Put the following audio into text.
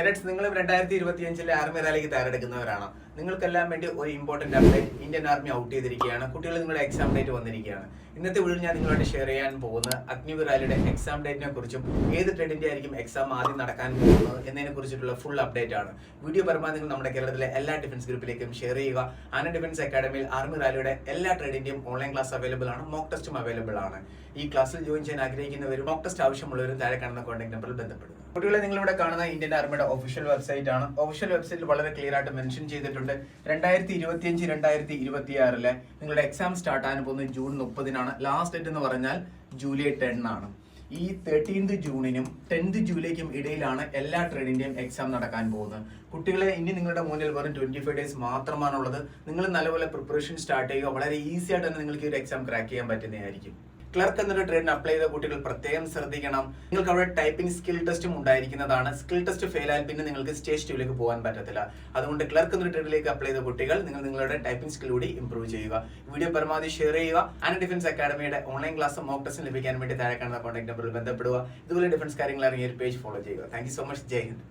Pilots നിങ്ങളും 2025 army റാലിക്ക് തയ്യാറെടുക്കുന്നവരാണ്. നിങ്ങൾക്കെല്ലാം വേണ്ടി ഒരു important update Indian army out ചെയ്തിരിക്കുകയാണ്. കുട്ടികൾ നിങ്ങളുടെ എക്സാം ഡേറ്റ് വന്നിരിക്കുകയാണ്. ഇന്നത്തെ വീഡിയോ ഞാൻ നിങ്ങളോട് ഷെയർ ചെയ്യാൻ പോകുന്നത് അഗ്നിവീർ റാലിയുടെ എക്സാം ഡേറ്റിനെ കുറിച്ചും ഏത് ട്രെഡിന്റെ ആയിരിക്കും എക്സാം ആദ്യം നടക്കാൻ പോകുന്നത് എന്നതിനെ കുറിച്ചിട്ടുള്ള ഫുൾ അപ്ഡേറ്റ് ആണ്. വീഡിയോ പരമാവധി നിങ്ങൾ നമ്മുടെ കേരളത്തിലെ എല്ലാ ഡിഫൻസ് ഗ്രൂപ്പിലേക്കും ഷെയർ ചെയ്യുക. ആന ഡിഫൻസ് അക്കാഡമിയിൽ ആർമി റാലിയുടെ എല്ലാ ട്രെഡിന്റെയും ഓൺലൈൻ ക്ലാസ് അവൈലബിൾ ആണ്. മോക്ക് ടെസ്റ്റും അവൈലബിൾ ആണ്. ഈ ക്ലാസ്സിൽ ജോയിൻ ചെയ്യാൻ ആഗ്രഹിക്കുന്നവരും മോക്ക് ടെസ്റ്റ് ആവശ്യമുള്ളവരും താഴെ കാണുന്ന കോൺടാക്ട് നമ്പറിൽ ബന്ധപ്പെടുക. കുട്ടികളെ, നിങ്ങളിവിടെ കാണുന്ന ഇന്ത്യൻ ആർമിയുടെ ഒഫീഷ്യൽ വെബ്സൈറ്റ് ആണ്. ഒഫീഷ്യൽ വെബ്സൈറ്റിൽ വളരെ ക്ലിയർ ആയിട്ട് മെൻഷൻ ചെയ്തിട്ടുണ്ട് 2025-2026 നിങ്ങളുടെ എക്സാം സ്റ്റാർട്ട് ആകാൻ പോകുന്നത് ജൂൺ 30-നാണ്. ലാസ്റ്റ് ഡേറ്റ് എന്ന് പറഞ്ഞാൽ ജൂലൈ 10 ആണ്. ഈ 13th ജൂണിനും 10th ജൂലൈക്കും ഇടയിലാണ് എല്ലാ ട്രെയിനിന്റെയും എക്സാം നടക്കാൻ പോകുന്നത്. കുട്ടികളെ, ഇനി നിങ്ങളുടെ മുന്നിൽ വെറും 25 ഡേയ്സ് മാത്രമാണുള്ളത്. നിങ്ങൾ നല്ലപോലെ പ്രിപ്പറേഷൻ സ്റ്റാർട്ട് ചെയ്യുക. വളരെ ഈസി ആയിട്ട് തന്നെ നിങ്ങൾക്ക് ഈ ഒരു എക്സാം ക്രാക്ക് ചെയ്യാൻ പറ്റുന്നതായിരിക്കും. ക്ലർക്ക് എന്നൊരു ട്രെയിനിന് അപ്ലൈ ചെയ്ത കുട്ടികൾ പ്രത്യേകം ശ്രദ്ധിക്കണം. നിങ്ങൾക്ക് അവിടെ ടൈപ്പിംഗ് സ്കിൽ ടെസ്റ്റും ഉണ്ടായിരിക്കുന്നതാണ്. സ്കിൽ ടെസ്റ്റ് ഫെയിൽ ആയാൽ പിന്നെ നിങ്ങൾക്ക് സ്റ്റേജ് 2ലേക്ക് പോകാൻ പറ്റത്തില്ല. അതുകൊണ്ട് ക്ലർക്ക് എന്നൊരു ട്രെയിനിലേക്ക് അപ്ലൈ ചെയ്ത കുട്ടികൾ നിങ്ങളുടെ ടൈപ്പിംഗ് സ്കിൽ കൂടി ഇംപ്രൂവ് ചെയ്യുക. വീഡിയോ പരമാവധി ഷെയർ ചെയ്യുക. ആന ഡിഫൻസ് അക്കാഡമിയുടെ ഓൺലൈൻ ക്ലാസ് മോക്ക് ടെസ്റ്റ് ലഭിക്കാൻ വേണ്ടി താഴെ കാണുന്ന കോൺടാക്ട് നമ്പറിൽ ബന്ധപ്പെടുക. ഇതുപോലെ ഡിഫൻസ് കാര്യങ്ങൾ അറിയാൻ പേജ് ഫോളോ ചെയ്യുക. Thank you so much. Jai Hind.